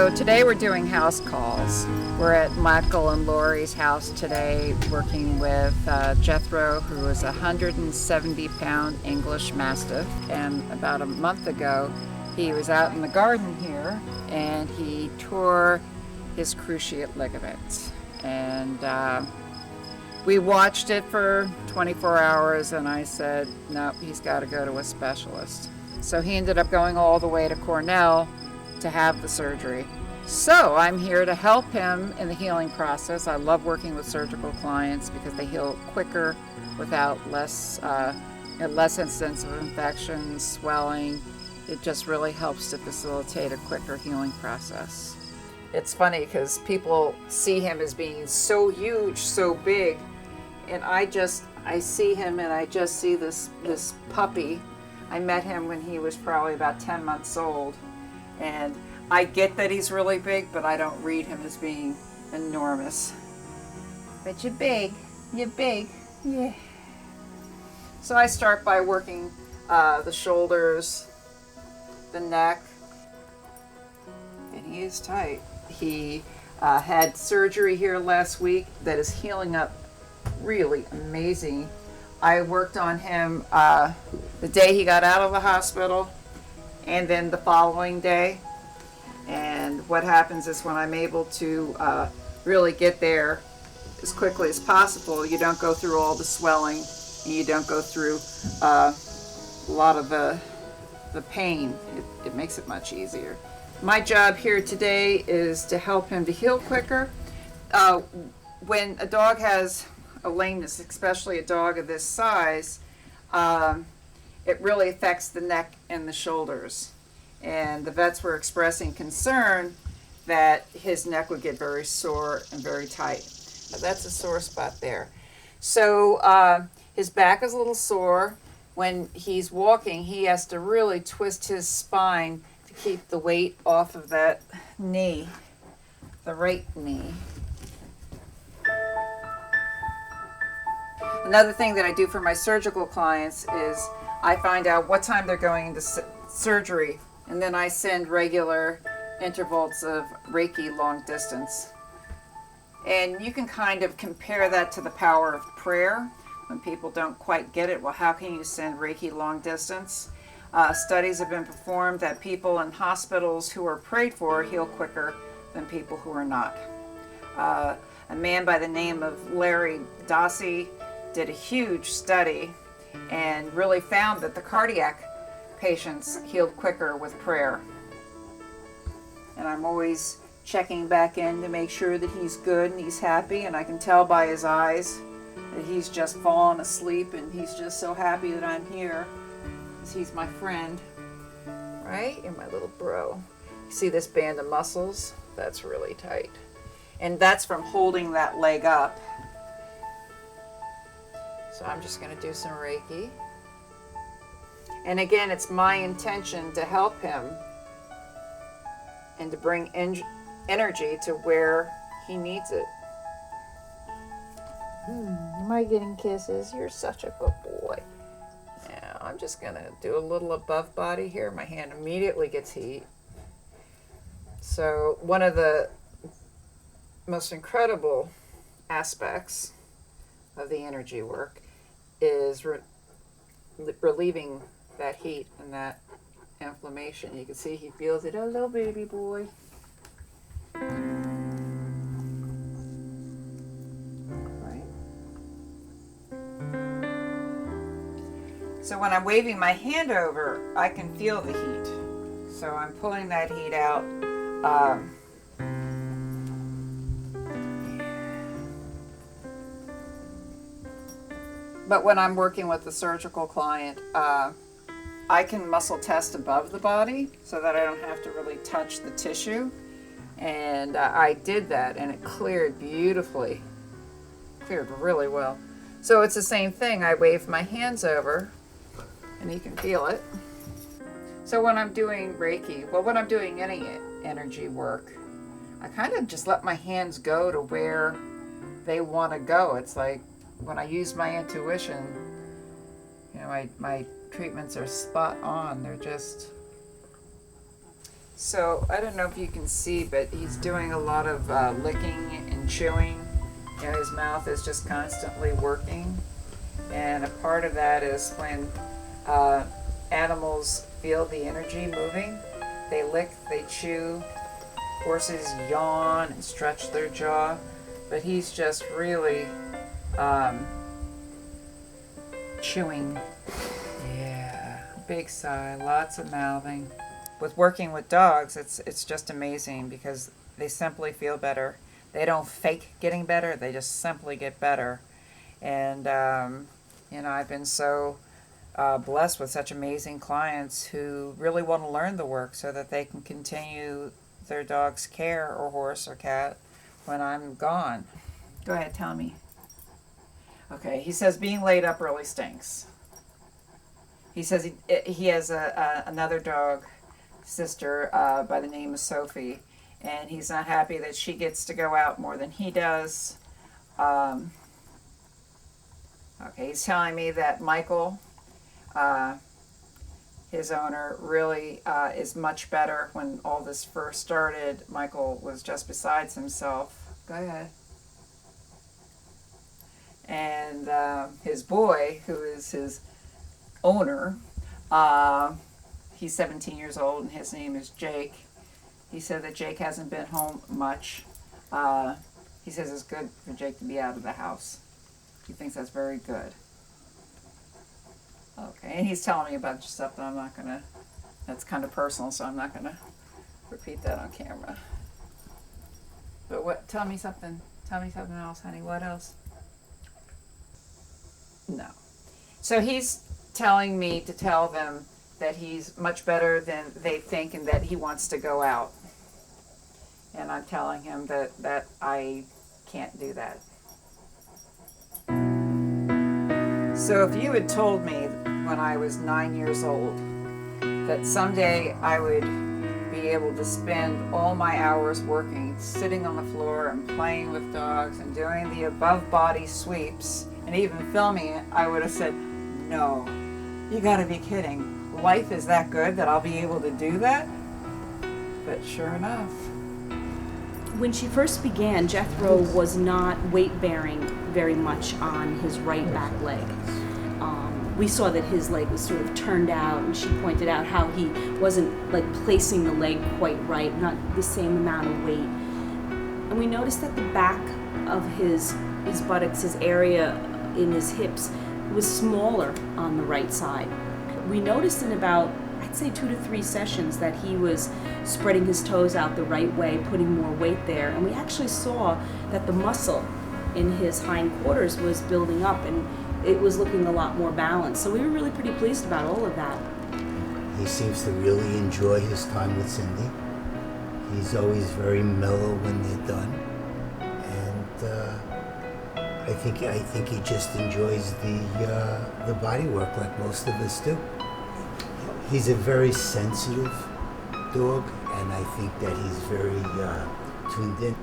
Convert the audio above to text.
So today we're doing house calls. We're at Michael and Lori's house today working with Jethro, who is a 170-pound English Mastiff. And about a month ago, he was out in the garden here and he tore his cruciate ligament. And we watched it for 24 hours and I said, no, he's got to go to a specialist. So he ended up going all the way to Cornell to have the surgery. So I'm here to help him in the healing process. I love working with surgical clients because they heal quicker without less incidence of infections, swelling. It just really helps to facilitate a quicker healing process. It's funny because people see him as being so huge, so big, and I see him and I just see this puppy. I met him when he was probably about 10 months old. And I get that he's really big, but I don't read him as being enormous. But you're big. You're big. Yeah. So I start by working the shoulders, the neck, and he is tight. He had surgery here last week that is healing up really amazing. I worked on him the day he got out of the hospital, and then the following day. And what happens is when I'm able to really get there as quickly as possible, you don't go through all the swelling and you don't go through a lot of the pain. It makes it much easier. My job here today is to help him to heal quicker. When a dog has a lameness, especially a dog of this size, it really affects the neck and the shoulders. And the vets were expressing concern that his neck would get very sore and very tight. But that's a sore spot there. So his back is a little sore. When he's walking, he has to really twist his spine to keep the weight off of that knee, the right knee. Another thing that I do for my surgical clients is I find out what time they're going into surgery, and then I send regular intervals of Reiki long distance. And you can kind of compare that to the power of prayer. When people don't quite get it, well, how can you send Reiki long distance? Studies have been performed that people in hospitals who are prayed for heal quicker than people who are not. A man by the name of Larry Dossey did a huge study and really found that the cardiac patients healed quicker with prayer. And I'm always checking back in to make sure that he's good and he's happy, and I can tell by his eyes that he's just fallen asleep and he's just so happy that I'm here because he's my friend, right? You're my little bro. You see this band of muscles? That's really tight. And that's from holding that leg up. So I'm just going to do some Reiki. And again, it's my intention to help him and to bring energy to where he needs it. Am I getting kisses? You're such a good boy. Now, I'm just going to do a little above body here. My hand immediately gets heat. So one of the most incredible aspects of the energy work is relieving that heat and that inflammation. You can see he feels it. Hello, baby boy. Right. So when I'm waving my hand over, I can feel the heat. So I'm pulling that heat out. But when I'm working with the surgical client, I can muscle test above the body so that I don't have to really touch the tissue. And I did that and it cleared beautifully. Cleared really well. So it's the same thing. I wave my hands over and you can feel it. So when I'm doing Reiki, well, when I'm doing any energy work, I kind of just let my hands go to where they want to go. It's like when I use my intuition, you know, my treatments are spot on. They're just So I don't know if you can see, but he's doing a lot of licking and chewing. You know, his mouth is just constantly working. And a part of that is when animals feel the energy moving, they lick, they chew. Horses yawn and stretch their jaw, but he's just really chewing. Yeah, big sigh, lots of mouthing. With working with dogs, it's just amazing because they simply feel better. They don't fake getting better, they just simply get better. And you know, I've been so blessed with such amazing clients who really want to learn the work so that they can continue their dog's care, or horse or cat, when I'm gone. Go ahead, tell me. Okay, he says being laid up really stinks. He says he has another dog sister by the name of Sophie, and he's not happy that she gets to go out more than he does. Okay, he's telling me that Michael, his owner, really is much better. When all this first started, Michael was just besides himself. Go ahead. And his boy, who is his owner, he's 17 years old, and his name is Jake. He said that Jake hasn't been home much. He says it's good for Jake to be out of the house. He thinks that's very good. Okay, and he's telling me a bunch of stuff that I'm not gonna, that's kind of personal, so I'm not gonna repeat that on camera. But what, tell me something else, honey. What else? No. So he's telling me to tell them that he's much better than they think and that he wants to go out. And I'm telling him that I can't do that. So if you had told me when I was 9 years old that someday I would be able to spend all my hours working, sitting on the floor and playing with dogs and doing the above body sweeps and even filming it, I would have said, no, you gotta be kidding. Life is that good that I'll be able to do that? But sure enough. When she first began, Jethro was not weight-bearing very much on his right back leg. We saw that his leg was sort of turned out, and she pointed out how he wasn't like placing the leg quite right, not the same amount of weight. And we noticed that the back of his buttocks, his area in his hips, was smaller on the right side. We noticed in about, I'd say 2 to 3 sessions, that he was spreading his toes out the right way, putting more weight there, and we actually saw that the muscle in his hindquarters was building up and it was looking a lot more balanced. So we were really pretty pleased about all of that. He seems to really enjoy his time with Cindy. He's always very mellow when they're done, and I think he just enjoys the body work like most of us do. He's a very sensitive dog, and I think that he's very tuned in.